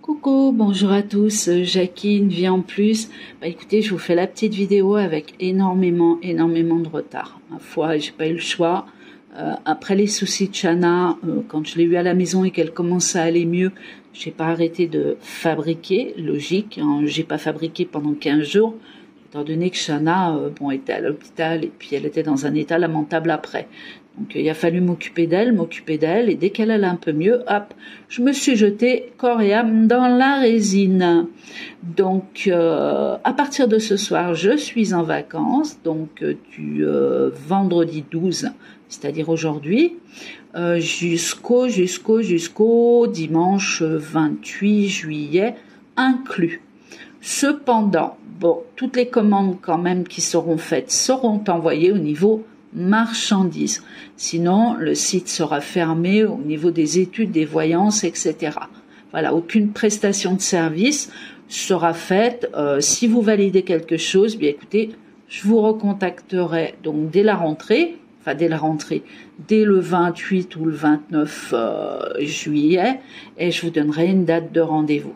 Coucou, bonjour à tous, Jacqueline, Vie en Plus. Écoutez, je vous fais la petite vidéo avec énormément de retard. Ma foi, j'ai pas eu le choix. Après les soucis de Shana, quand je l'ai eu à la maison et qu'elle commence à aller mieux, j'ai pas arrêté de fabriquer, logique, hein, j'ai pas fabriqué pendant 15 jours, étant donné que Shana, était à l'hôpital et puis elle était dans un état lamentable après. Donc il a fallu m'occuper d'elle, et dès qu'elle allait un peu mieux, hop, je me suis jetée corps et âme dans la résine. Donc à partir de ce soir, je suis en vacances, donc du vendredi 12, c'est-à-dire aujourd'hui, jusqu'au dimanche 28 juillet inclus. Cependant, toutes les commandes quand même qui seront faites seront envoyées au niveau marchandises. Sinon, le site sera fermé au niveau des études, des voyances, etc. Voilà, aucune prestation de service sera faite. Si vous validez quelque chose, bien écoutez, je vous recontacterai donc dès le 28 ou le 29 juillet, et je vous donnerai une date de rendez-vous.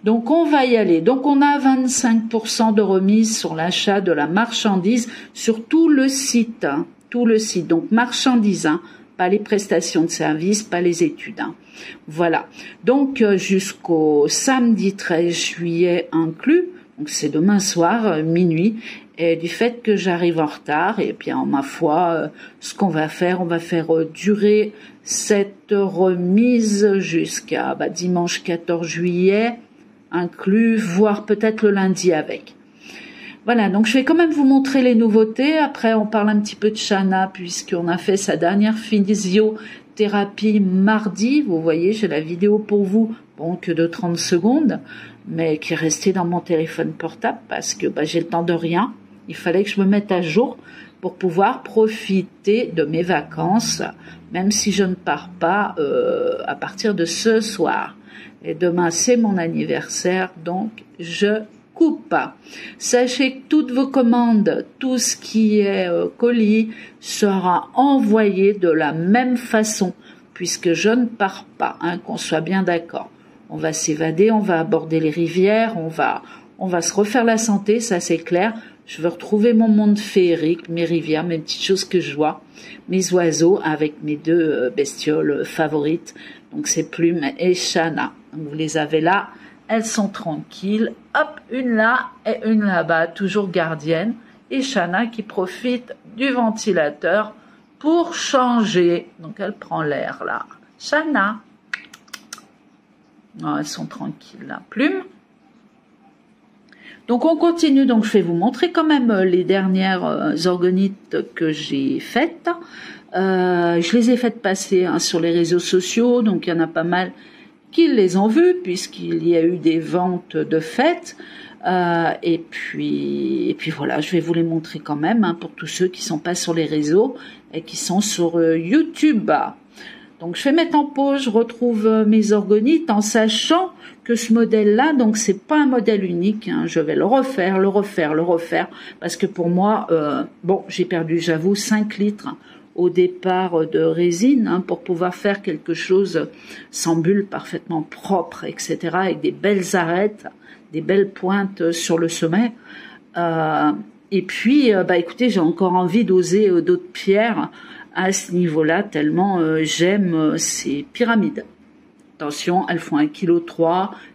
Donc on va y aller. Donc on a 25% de remise sur l'achat de la marchandise sur tout le site. Donc marchandise, pas les prestations de services, pas les études. Voilà. Donc jusqu'au samedi 13 juillet inclus, donc c'est demain soir, minuit, et du fait que j'arrive en retard, et bien ma foi, ce qu'on va faire, on va faire durer cette remise jusqu'à dimanche 14 juillet, inclus, voire peut-être le lundi avec. Voilà, donc je vais quand même vous montrer les nouveautés. Après, on parle un petit peu de Shana, puisqu'on a fait sa dernière physiothérapie mardi. Vous voyez, j'ai la vidéo pour vous, que de 30 secondes, mais qui est restée dans mon téléphone portable, parce que j'ai le temps de rien. Il fallait que je me mette à jour pour pouvoir profiter de mes vacances, même si je ne pars pas à partir de ce soir. Et demain, c'est mon anniversaire, donc je coupe. Sachez que toutes vos commandes, tout ce qui est colis, sera envoyé de la même façon, puisque je ne pars pas, qu'on soit bien d'accord. On va s'évader, on va aborder les rivières, on va se refaire la santé, ça c'est clair. Je veux retrouver mon monde féerique, mes rivières, mes petites choses que je vois, mes oiseaux avec mes deux bestioles favorites. Donc c'est Plume et Shana. Donc vous les avez là, elles sont tranquilles. Hop, une là et une là-bas, toujours gardienne. Et Shana qui profite du ventilateur pour changer. Donc elle prend l'air là. Shana. Oh, elles sont tranquilles là. Plume. Donc on continue, donc je vais vous montrer quand même les dernières orgonites que j'ai faites. Je les ai faites passer sur les réseaux sociaux, donc il y en a pas mal qui les ont vues, puisqu'il y a eu des ventes de fêtes. Et puis voilà, je vais vous les montrer quand même, pour tous ceux qui sont pas sur les réseaux et qui sont sur YouTube. Donc je vais mettre en pause, je retrouve mes orgonites en sachant que ce modèle-là, donc c'est pas un modèle unique, je vais le refaire, parce que pour moi, j'ai perdu, j'avoue, 5 litres au départ de résine, pour pouvoir faire quelque chose sans bulle, parfaitement propre, etc., avec des belles arêtes, des belles pointes sur le sommet. Et puis, écoutez, j'ai encore envie d'oser d'autres pierres à ce niveau-là, tellement j'aime ces pyramides. Attention, elles font 1,3 kg,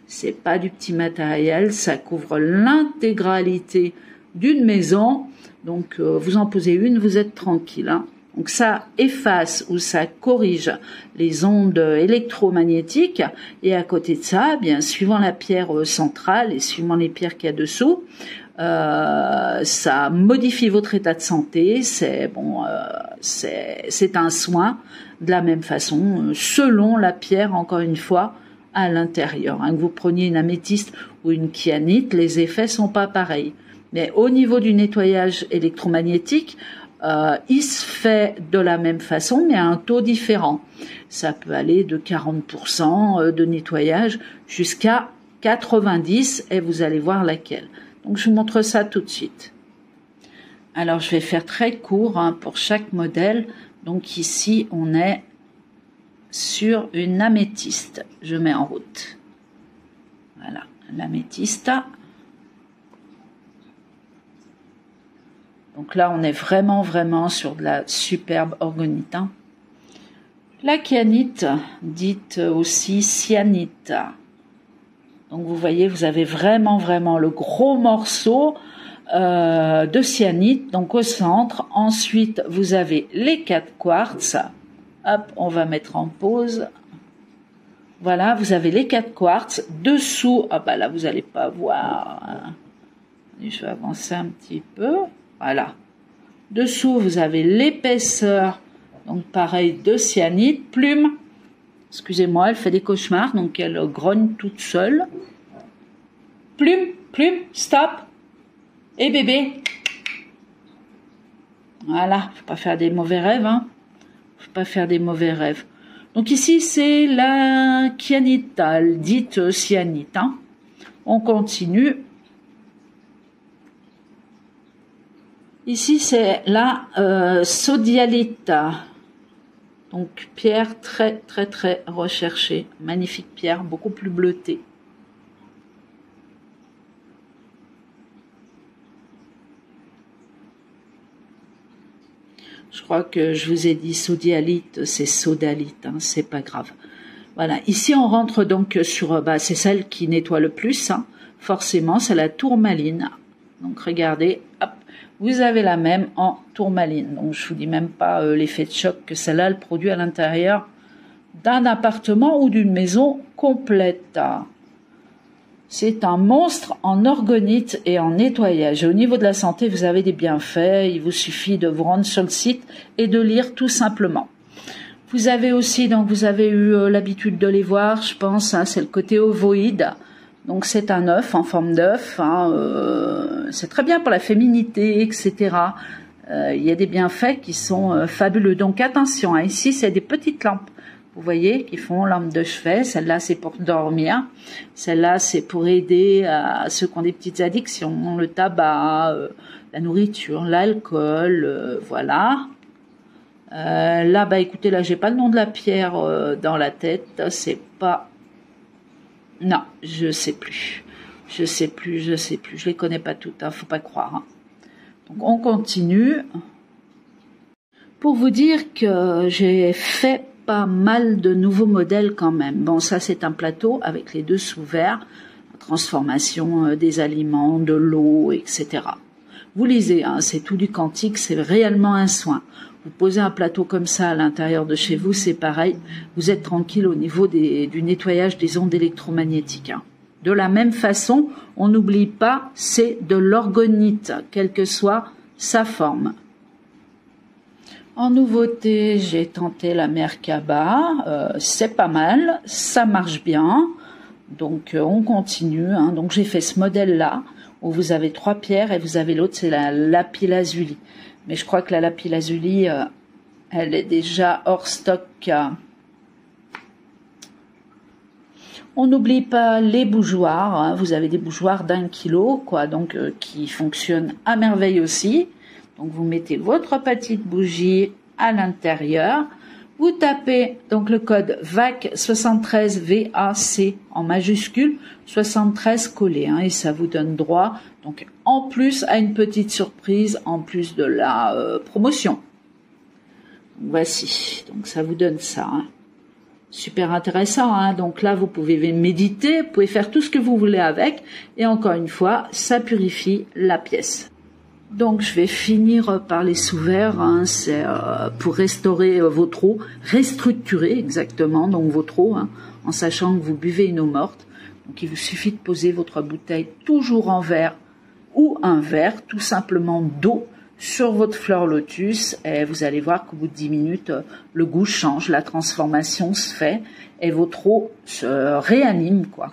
c'est pas du petit matériel, ça couvre l'intégralité d'une maison, donc vous en posez une, vous êtes tranquille. Donc ça efface ou ça corrige les ondes électromagnétiques, et à côté de ça, bien suivant la pierre centrale et suivant les pierres qu'il y a dessous, ça modifie votre état de santé. C'est un soin de la même façon, selon la pierre, encore une fois, à l'intérieur. Que vous preniez une améthyste ou une kyanite, les effets sont pas pareils. Mais au niveau du nettoyage électromagnétique, il se fait de la même façon, mais à un taux différent. Ça peut aller de 40% de nettoyage jusqu'à 90%, et vous allez voir laquelle. Donc je vous montre ça tout de suite. Alors je vais faire très court pour chaque modèle. Donc ici on est sur une améthyste. Je mets en route. Voilà, l'améthyste. Donc là, on est vraiment sur de la superbe orgonite. Hein. La kyanite, dite aussi cyanite. Donc vous voyez, vous avez vraiment le gros morceau de cyanite, donc au centre. Ensuite, vous avez les 4 quartz. Hop, on va mettre en pause. Voilà, vous avez les 4 quartz. Dessous, ah bah là, vous n'allez pas voir. Je vais avancer un petit peu. Voilà. Dessous, vous avez l'épaisseur, donc pareil, de cyanite. Plume, excusez-moi, elle fait des cauchemars, donc elle grogne toute seule. Plume, stop. Et bébé. Voilà, faut pas faire des mauvais rêves, hein. Faut pas faire des mauvais rêves. Donc ici, c'est la kyanitale, dite cyanite, hein. On continue. Ici, c'est la sodialite. Donc, pierre très recherchée. Magnifique pierre, beaucoup plus bleutée. Je crois que je vous ai dit sodialite, c'est sodalite, hein, c'est pas grave. Voilà, ici on rentre donc sur, c'est celle qui nettoie le plus, hein. Forcément, c'est la tourmaline. Donc regardez, hop, vous avez la même en tourmaline. Donc je vous dis même pas l'effet de choc que celle-là elle produit à l'intérieur d'un appartement ou d'une maison complète. C'est un monstre en orgonite et en nettoyage. Au niveau de la santé, vous avez des bienfaits. Il vous suffit de vous rendre sur le site et de lire tout simplement. Vous avez aussi, donc vous avez eu l'habitude de les voir, je pense, hein, c'est le côté ovoïde. Donc c'est un œuf en forme d'œuf. Hein, c'est très bien pour la féminité, etc. Il y a des bienfaits qui sont fabuleux. Donc attention, hein, ici c'est des petites lampes. Vous voyez, qui font lampe de chevet. Celle-là, c'est pour dormir. Celle-là, c'est pour aider à ceux qui ont des petites addictions, le tabac, la nourriture, l'alcool, voilà. Là, bah écoutez, là, j'ai pas le nom de la pierre dans la tête. C'est pas... Non, je sais plus. Je les connais pas toutes, hein, faut pas croire. Hein. Donc, on continue. Pour vous dire que j'ai fait pas mal de nouveaux modèles quand même. Bon, ça c'est un plateau avec les dessous verts, transformation des aliments, de l'eau, etc. Vous lisez, hein, c'est tout du quantique, c'est réellement un soin. Vous posez un plateau comme ça à l'intérieur de chez vous, c'est pareil, vous êtes tranquille au niveau du nettoyage des ondes électromagnétiques. Hein. De la même façon, on n'oublie pas, c'est de l'orgonite, quelle que soit sa forme. En nouveauté, j'ai tenté la Merkaba, c'est pas mal, ça marche bien, donc on continue. Hein. Donc j'ai fait ce modèle-là, où vous avez 3 pierres et vous avez l'autre, c'est la lapis-lazuli. Mais je crois que la lapis-lazuli, elle est déjà hors stock. On n'oublie pas les bougeoirs, hein. Vous avez des bougeoirs d'1 kilo, quoi, donc qui fonctionnent à merveille aussi. Donc vous mettez votre petite bougie à l'intérieur, vous tapez donc le code VAC 73 VAC en majuscule, 73 collé, hein, et ça vous donne droit donc en plus à une petite surprise en plus de la promotion. Voici, donc ça vous donne ça. Hein. Super intéressant, hein. Donc là vous pouvez méditer, vous pouvez faire tout ce que vous voulez avec, et encore une fois, ça purifie la pièce. Donc je vais finir par les sous-verts, hein, c'est pour restaurer votre eau, restructurer exactement donc votre eau, hein, en sachant que vous buvez une eau morte. Donc il vous suffit de poser votre bouteille toujours en verre ou un verre tout simplement d'eau sur votre fleur lotus et vous allez voir qu'au bout de 10 minutes, le goût change, la transformation se fait et votre eau se réanime, quoi.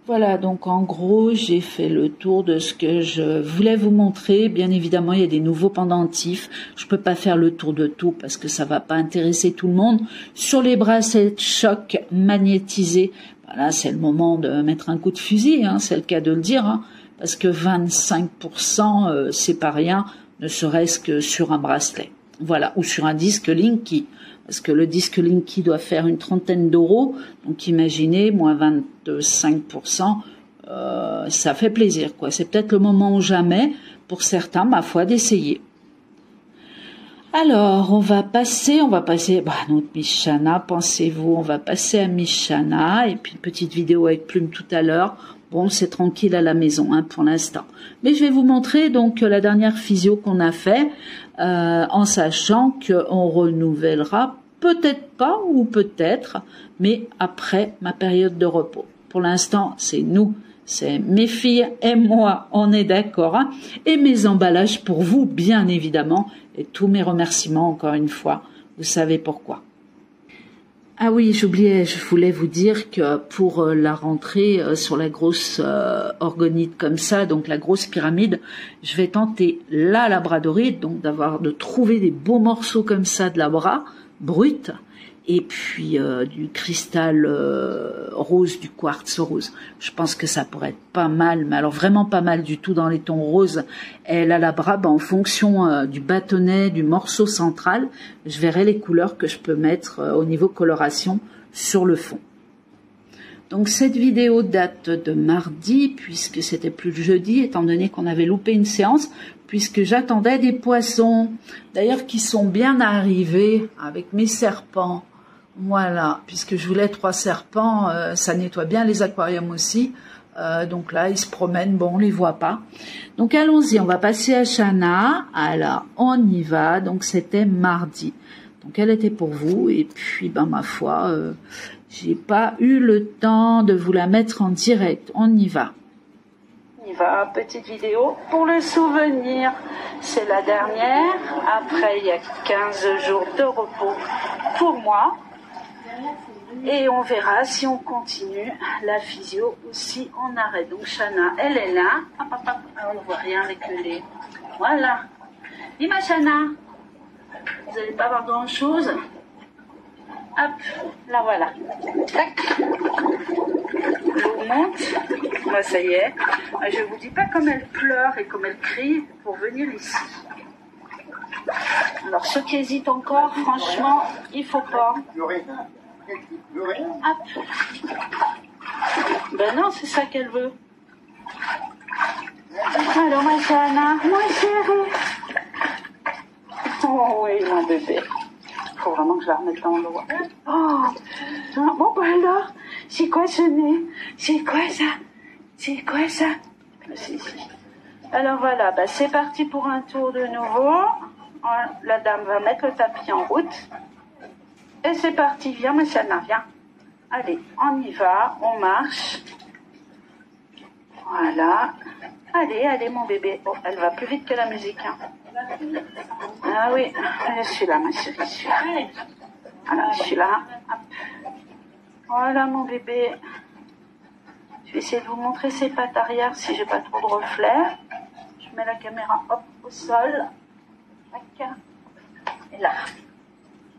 Voilà, donc en gros, j'ai fait le tour de ce que je voulais vous montrer. Bien évidemment, il y a des nouveaux pendentifs. Je peux pas faire le tour de tout parce que ça va pas intéresser tout le monde. Sur les bracelets de choc magnétisés, voilà, c'est le moment de mettre un coup de fusil, hein, c'est le cas de le dire, hein, parce que 25%, c'est pas rien, ne serait-ce que sur un bracelet. Voilà, ou sur un disque Linky. parce que le disque Linky doit faire une trentaine d'euros, donc imaginez, moins 25%, ça fait plaisir, quoi. C'est peut-être le moment ou jamais, pour certains, ma foi, d'essayer. Alors, on va passer, notre Miss Shana, pensez-vous, on va passer à Miss Shana, et puis une petite vidéo avec Plume tout à l'heure. Bon, c'est tranquille à la maison, hein, pour l'instant. Mais je vais vous montrer, donc, la dernière physio qu'on a fait, en sachant qu'on renouvellera, peut-être pas, ou peut-être, mais après ma période de repos. Pour l'instant, c'est nous. C'est mes filles et moi, on est d'accord, hein, et mes emballages pour vous, bien évidemment, et tous mes remerciements, encore une fois, vous savez pourquoi. Ah oui, j'oubliais, je voulais vous dire que pour la rentrée sur la grosse orgonite comme ça, donc la grosse pyramide, je vais tenter la labradorite, donc de trouver des beaux morceaux comme ça de labra, brut, et puis du cristal rose, du quartz rose. Je pense que ça pourrait être pas mal, mais alors vraiment pas mal du tout dans les tons roses. Et la labra, en fonction du bâtonnet, du morceau central, je verrai les couleurs que je peux mettre au niveau coloration sur le fond. Donc cette vidéo date de mardi, puisque c'était plus le jeudi, étant donné qu'on avait loupé une séance, puisque j'attendais des poissons, d'ailleurs qui sont bien arrivés avec mes serpents. Voilà, puisque je voulais 3 serpents, ça nettoie bien les aquariums aussi. Donc là, ils se promènent, bon, on les voit pas. Donc allons-y, on va passer à Shana. Alors, on y va. Donc c'était mardi. Donc elle était pour vous. Et puis, ma foi, j'ai pas eu le temps de vous la mettre en direct. On y va. On y va, petite vidéo pour le souvenir. C'est la dernière. Après, il y a 15 jours de repos pour moi. Et on verra si on continue la physio ou si on arrête. Donc Shana, elle est là. Hop, hop, hop. On ne voit rien avec le lait. Voilà. Dis ma Shana, vous n'allez pas avoir grand chose. Hop, là voilà. Tac. L'eau monte. Ça y est. Je vous dis pas comme elle pleure et comme elle crie pour venir ici. Alors ceux qui hésitent encore, franchement, il faut pas. Hop. Ben non, c'est ça qu'elle veut. Alors ma Shana, ma chérie. Oh oui, mon bébé. Il faut vraiment que je la remette dans l'eau. Oh. Bon, bah alors, c'est quoi ce nez? C'est quoi ça? C'est quoi ça? Si. Alors voilà, c'est parti pour un tour de nouveau. La dame va mettre le tapis en route. Et c'est parti, viens ma Shana, viens. Allez, on y va, on marche. Voilà. Allez, allez mon bébé. Oh, elle va plus vite que la musique. Hein. Ah oui, je suis là ma chérie, je suis là. Voilà, je suis là. Hop. Voilà mon bébé. Je vais essayer de vous montrer ses pattes arrière si j'ai pas trop de reflets. Je mets la caméra au sol. Tac. Et là.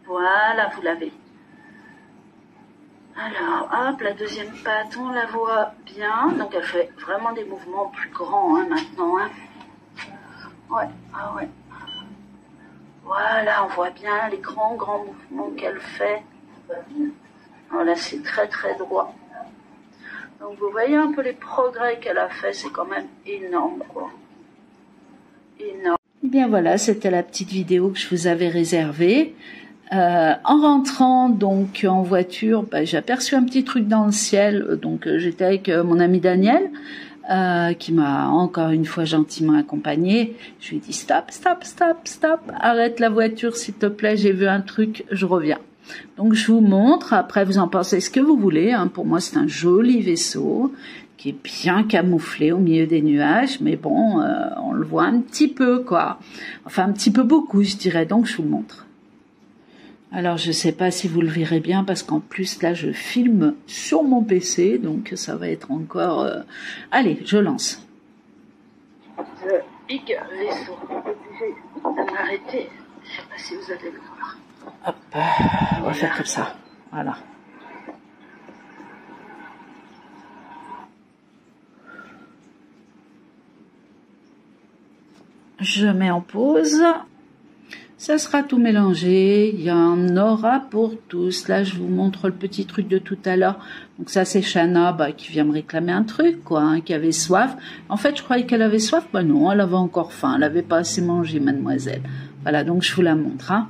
Voilà, vous l'avez. Alors, hop, la deuxième patte, on la voit bien. Donc, elle fait vraiment des mouvements plus grands maintenant. Hein. Ouais, ah ouais. Voilà, on voit bien les grands mouvements qu'elle fait. Voilà, c'est très, très droit. Donc, vous voyez un peu les progrès qu'elle a fait. C'est quand même énorme, quoi. Énorme. Eh bien, voilà, c'était la petite vidéo que je vous avais réservée. En rentrant donc en voiture, j'ai aperçu un petit truc dans le ciel. Donc j'étais avec mon ami Daniel, qui m'a encore une fois gentiment accompagnée. Je lui ai dit stop, arrête la voiture s'il te plaît, j'ai vu un truc, je reviens. Donc je vous montre, après vous en pensez ce que vous voulez. Hein. Pour moi c'est un joli vaisseau qui est bien camouflé au milieu des nuages, mais bon, on le voit un petit peu quoi. Enfin un petit peu beaucoup je dirais, donc je vous montre. Alors, je ne sais pas si vous le verrez bien, parce qu'en plus, là, je filme sur mon PC, donc ça va être encore... Allez, je lance. Le big vaisseau. Obligé de m'arrêter. Je ne sais pas si vous allez le voir. Hop, on va faire comme ça. Voilà. Je mets en pause. Ça sera tout mélangé, il y en aura pour tous. Là, je vous montre le petit truc de tout à l'heure. Donc ça, c'est Chana qui vient me réclamer un truc, quoi, hein, qui avait soif. En fait, je croyais qu'elle avait soif. Bah non, elle avait encore faim. Elle n'avait pas assez mangé, mademoiselle. Voilà, donc je vous la montre. Hein.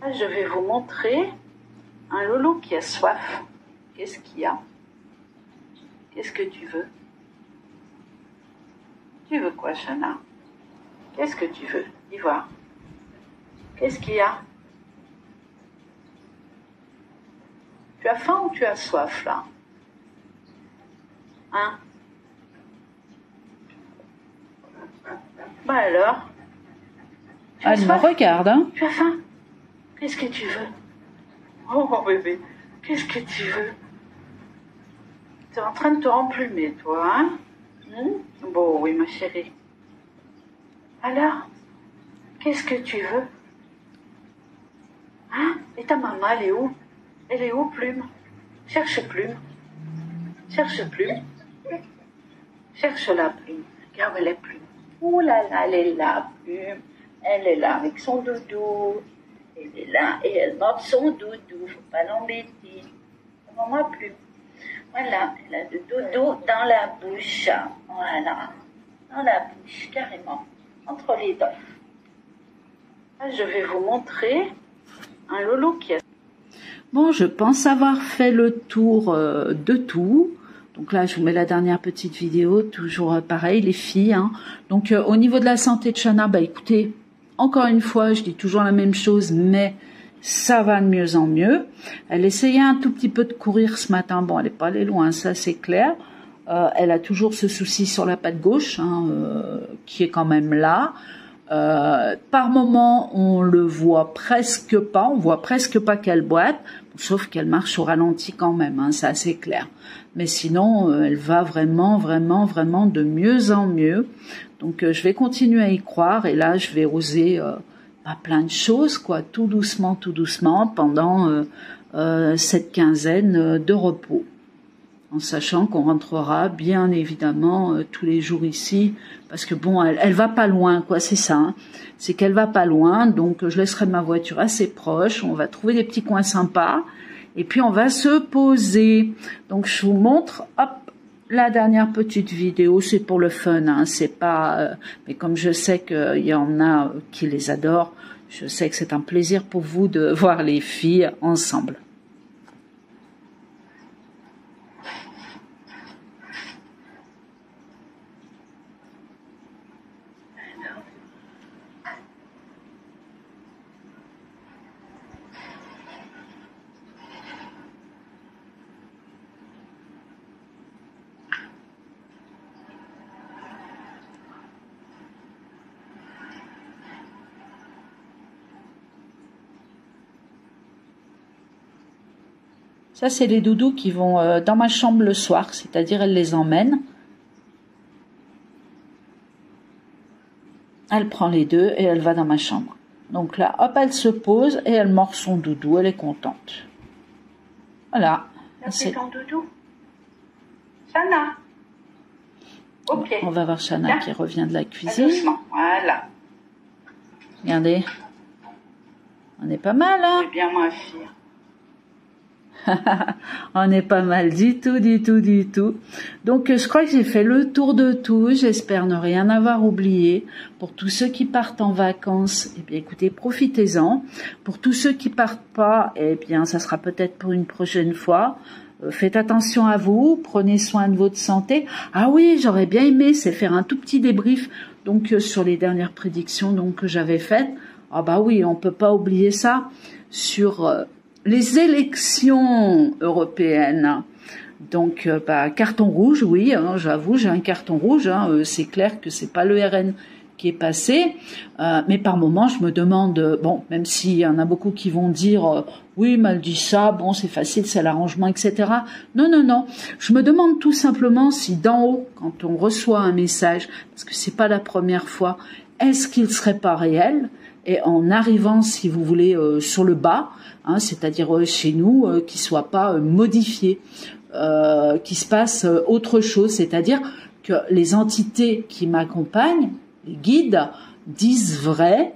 Je vais vous montrer un loulou qui a soif. Qu'est-ce qu'il y a? Qu'est-ce que tu veux? Tu veux quoi, Chana? Qu'est-ce que tu veux? Dis voir. Qu'est-ce qu'il y a? Tu as faim ou tu as soif, là? Hein? Bah alors? Elle me regarde, hein? Tu as faim? Qu'est-ce que tu veux? Oh, mon bébé, qu'est-ce que tu veux? Tu es en train de te remplumer, toi, hein? Bon, oui, ma chérie. Alors? Qu'est-ce que tu veux? Hein? Et ta maman, elle est où? Elle est où, Plume? Cherche Plume. Cherche Plume. Cherche la Plume. Regarde, elle est Plume. Ouh là là, elle est là, Plume. Elle est là avec son doudou. Elle est là et elle mord son doudou. Faut pas l'embêter. Maman, Plume. Voilà, elle a le doudou dans la bouche. Voilà. Dans la bouche, carrément. Entre les dents. Là, je vais vous montrer un loulou qui a... Bon, je pense avoir fait le tour de tout. Donc là, je vous mets la dernière petite vidéo, toujours pareil, les filles. Hein. Donc au niveau de la santé de Chana, bah écoutez, encore une fois, je dis toujours la même chose, mais ça va de mieux en mieux. Elle essayait un tout petit peu de courir ce matin. Bon, elle n'est pas allée loin, ça c'est clair. Elle a toujours ce souci sur la patte gauche, hein, qui est quand même là. Par moment, on le voit presque pas, on voit presque pas qu'elle boite, sauf qu'elle marche au ralenti quand même, hein, ça c'est clair. Mais sinon, elle va vraiment de mieux en mieux. Donc, je vais continuer à y croire et là, je vais oser plein de choses, quoi, tout doucement, pendant cette quinzaine de repos. En sachant qu'on rentrera bien évidemment tous les jours ici, parce que bon, elle va pas loin, quoi, c'est ça. Hein. C'est qu'elle va pas loin, donc je laisserai ma voiture assez proche, on va trouver des petits coins sympas, et puis on va se poser. Donc je vous montre, hop, la dernière petite vidéo, c'est pour le fun, hein, c'est pas... mais comme je sais qu'il y en a qui les adorent, je sais que c'est un plaisir pour vous de voir les filles ensemble. Ça, c'est les doudous qui vont dans ma chambre le soir, c'est-à-dire elle les emmène. Elle prend les deux et elle va dans ma chambre. Donc là, hop, elle se pose et elle mord son doudou, elle est contente. Voilà. C'est ton doudou. Chana. Ok. On va voir Chana qui revient de la cuisine. Doucement, voilà. Regardez. On est pas mal, hein? C'est bien ma fille. On n'est pas mal du tout. Donc je crois que j'ai fait le tour de tout. J'espère ne rien avoir oublié. Pour tous ceux qui partent en vacances, eh bien écoutez, profitez-en. Pour tous ceux qui partent pas, eh bien ça sera peut-être pour une prochaine fois. Faites attention à vous, prenez soin de votre santé. Ah oui, j'aurais bien aimé, c'est faire un tout petit débrief donc sur les dernières prédictions donc que j'avais faites. Ah bah oui, on peut pas oublier ça sur les élections européennes. Donc, carton rouge, oui, hein, j'avoue, j'ai un carton rouge. Hein, c'est clair que c'est pas le RN qui est passé, mais par moment, je me demande, bon, même s'il y en a beaucoup qui vont dire, oui, mal dit ça, bon, c'est facile, c'est l'arrangement, etc. Non, je me demande tout simplement si d'en haut, quand on reçoit un message, parce que c'est pas la première fois, est-ce qu'il serait pas réel? Et en arrivant, si vous voulez, sur le bas, hein, c'est-à-dire chez nous, qu'il soit pas modifié, qu'il se passe autre chose, c'est-à-dire que les entités qui m'accompagnent, les guides, disent vrai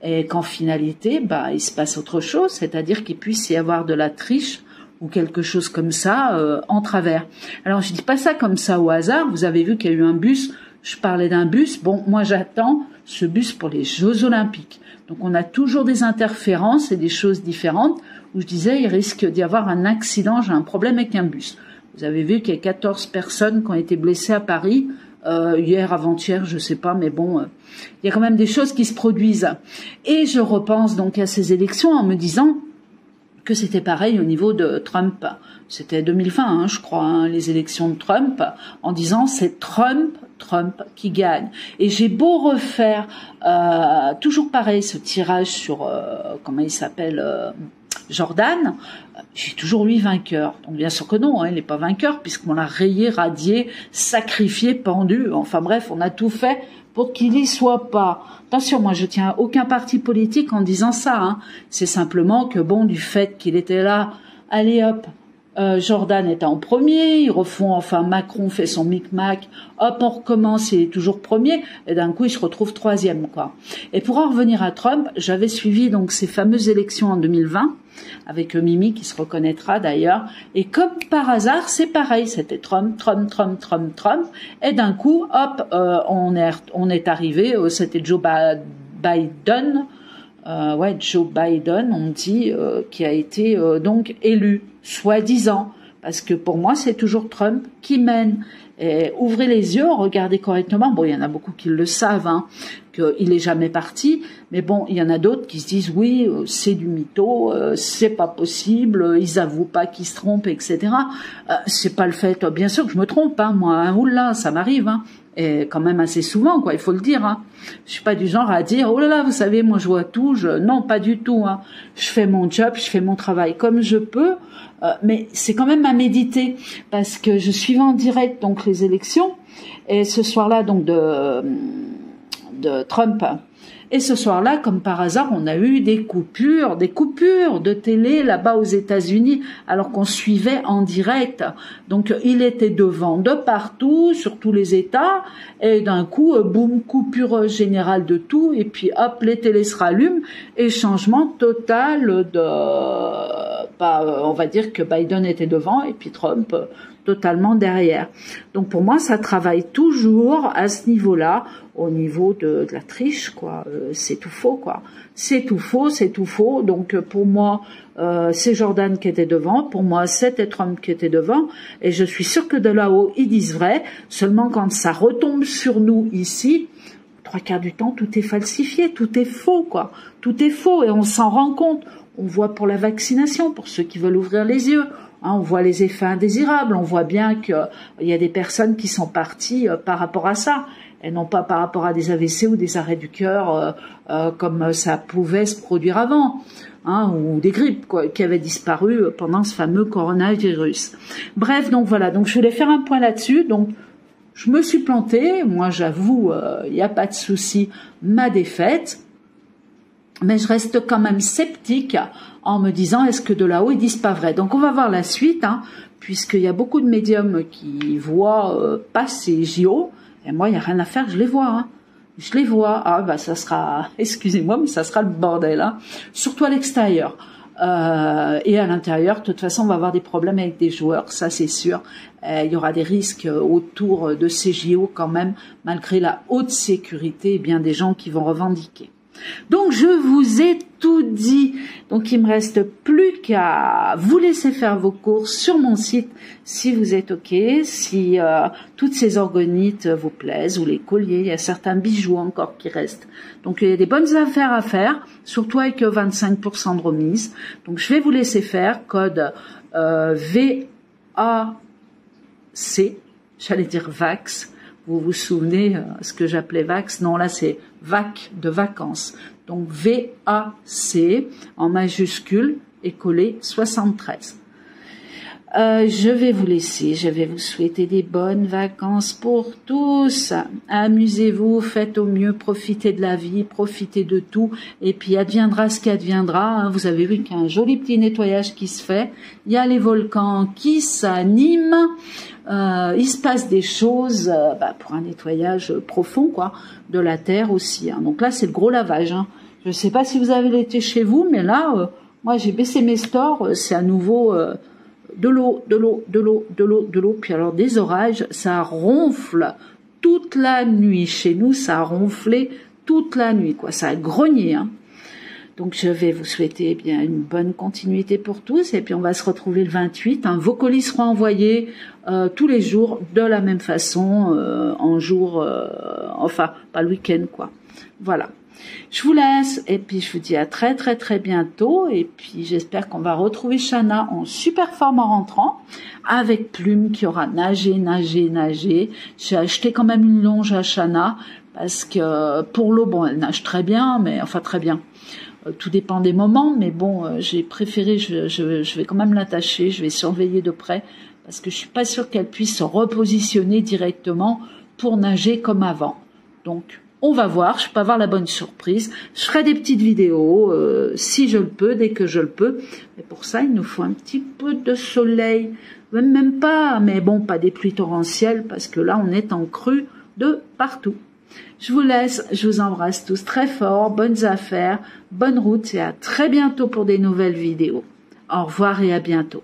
et qu'en finalité, bah, il se passe autre chose, c'est-à-dire qu'il puisse y avoir de la triche ou quelque chose comme ça en travers. Alors je dis pas ça comme ça au hasard, vous avez vu qu'il y a eu un bus, je parlais d'un bus, bon moi j'attends ce bus pour les Jeux Olympiques. Donc on a toujours des interférences et des choses différentes où je disais il risque d'y avoir un accident, j'ai un problème avec un bus. Vous avez vu qu'il y a 14 personnes qui ont été blessées à Paris, hier, avant-hier, je sais pas, mais bon, il y a quand même des choses qui se produisent. Et je repense donc à ces élections en me disant que c'était pareil au niveau de Trump. C'était 2020, hein, je crois, hein, les élections de Trump, en disant c'est Trump qui gagne. Et j'ai beau refaire toujours pareil ce tirage sur comment il s'appelle Jordan, j'ai toujours lui vainqueur. Donc bien sûr que non, hein, il n'est pas vainqueur puisqu'on l'a rayé, radié, sacrifié, pendu. Enfin bref, on a tout fait pour qu'il y soit pas. Attention, moi je tiens à aucun parti politique en disant ça. Hein. C'est simplement que bon, du fait qu'il était là, allez hop, Jordan est en premier, ils refont, enfin Macron fait son micmac, hop on recommence, il est toujours premier, et d'un coup il se retrouve troisième quoi. Et pour en revenir à Trump, j'avais suivi donc ces fameuses élections en 2020, avec Mimi qui se reconnaîtra d'ailleurs, et comme par hasard c'est pareil, c'était Trump, et d'un coup hop on est arrivé, c'était Joe Biden, Joe Biden, on dit, qui a été donc élu, soi-disant, parce que pour moi c'est toujours Trump qui mène. Et ouvrez les yeux, regardez correctement. Bon, il y en a beaucoup qui le savent, hein, qu'il est jamais parti, mais bon, il y en a d'autres qui se disent oui, c'est du mytho, c'est pas possible, ils avouent pas qu'ils se trompent, etc. C'est pas le fait. Bien sûr que je me trompe, hein, moi, hein, oula, ça m'arrive, hein. Et quand même assez souvent, quoi, il faut le dire. Hein. Je suis pas du genre à dire, oh là là, vous savez, moi je vois tout. Non, pas du tout. Hein. Je fais mon job, je fais mon travail comme je peux, mais c'est quand même à méditer parce que je suivais en direct donc les élections et ce soir-là donc de Trump. Et ce soir-là, comme par hasard, on a eu des coupures de télé là-bas aux États-Unis, alors qu'on suivait en direct. Donc, il était devant de partout, sur tous les États, et d'un coup, boum, coupure générale de tout, et puis hop, les télés se rallument, et changement total on va dire que Biden était devant, et puis Trump totalement derrière. Donc pour moi, ça travaille toujours à ce niveau-là, au niveau de la triche, quoi. C'est tout faux, quoi. C'est tout faux, c'est tout faux. Donc pour moi, c'est Jordan qui était devant. Pour moi, c'était Trump qui était devant. Et je suis sûre que de là-haut, ils disent vrai. Seulement quand ça retombe sur nous ici, 3/4 du temps, tout est falsifié, tout est faux, quoi. Tout est faux et on s'en rend compte. On voit pour la vaccination, pour ceux qui veulent ouvrir les yeux. Hein, on voit les effets indésirables, on voit bien qu'il y a des personnes qui sont parties par rapport à ça, et non pas par rapport à des AVC ou des arrêts du cœur comme ça pouvait se produire avant, hein, ou des grippes quoi, qui avaient disparu pendant ce fameux coronavirus. Bref, donc voilà, donc je voulais faire un point là-dessus. Donc je me suis plantée, moi j'avoue, il n'y a pas de souci, ma défaite. Mais je reste quand même sceptique en me disant est-ce que de là-haut ils disent pas vrai. Donc on va voir la suite, hein, puisqu'il y a beaucoup de médiums qui voient pas ces JO, et moi il n'y a rien à faire, je les vois. Hein. Je les vois, ah bah ça sera, excusez-moi, mais ça sera le bordel, hein, surtout à l'extérieur. Et à l'intérieur, de toute façon, on va avoir des problèmes avec des joueurs, ça c'est sûr. Il y aura des risques autour de ces JO quand même, malgré la haute sécurité, et bien des gens qui vont revendiquer. Donc je vous ai tout dit, donc il me reste plus qu'à vous laisser faire vos courses sur mon site si vous êtes ok, si toutes ces orgonites vous plaisent ou les colliers, il y a certains bijoux encore qui restent. Donc il y a des bonnes affaires à faire, surtout avec 25% de remise. Donc je vais vous laisser faire, code VAC, j'allais dire VAX. Vous vous souvenez ce que j'appelais VAX? Non, là c'est VAC de vacances. Donc VAC en majuscule et collé 73. Je vais vous laisser, je vais vous souhaiter des bonnes vacances pour tous. Amusez-vous, faites au mieux, profitez de la vie, profitez de tout. Et puis adviendra ce qui adviendra. Vous avez vu qu'il y a un joli petit nettoyage qui se fait. Il y a les volcans qui s'animent. Il se passe des choses pour un nettoyage profond, quoi, de la terre aussi. Hein. Donc là, c'est le gros lavage. Hein. Je sais pas si vous avez l'été chez vous, mais là, moi j'ai baissé mes stores, c'est à nouveau de l'eau, de l'eau, de l'eau, de l'eau, de l'eau. Puis alors des orages, ça ronfle toute la nuit. Chez nous, ça a ronflé toute la nuit, quoi. Ça a grogné, hein. Donc je vais vous souhaiter bien une bonne continuité pour tous et puis on va se retrouver le 28. Hein. Vos colis seront envoyés tous les jours de la même façon, en jour, enfin pas le week-end quoi. Voilà. Je vous laisse et puis je vous dis à très très très bientôt et puis j'espère qu'on va retrouver Chana en super forme en rentrant avec Plume qui aura nagé. J'ai acheté quand même une longe à Chana parce que pour l'eau, bon elle nage très bien, mais enfin très bien. Tout dépend des moments, mais bon, j'ai préféré, je vais quand même l'attacher, je vais surveiller de près, parce que je suis pas sûre qu'elle puisse se repositionner directement pour nager comme avant. Donc, on va voir, je peux avoir la bonne surprise. Je ferai des petites vidéos, si je le peux, dès que je le peux. Mais pour ça, il nous faut un petit peu de soleil, même pas, mais bon, pas des pluies torrentielles, parce que là, on est en crue de partout. Je vous laisse, je vous embrasse tous très fort, bonnes affaires, bonne route et à très bientôt pour des nouvelles vidéos. Au revoir et à bientôt.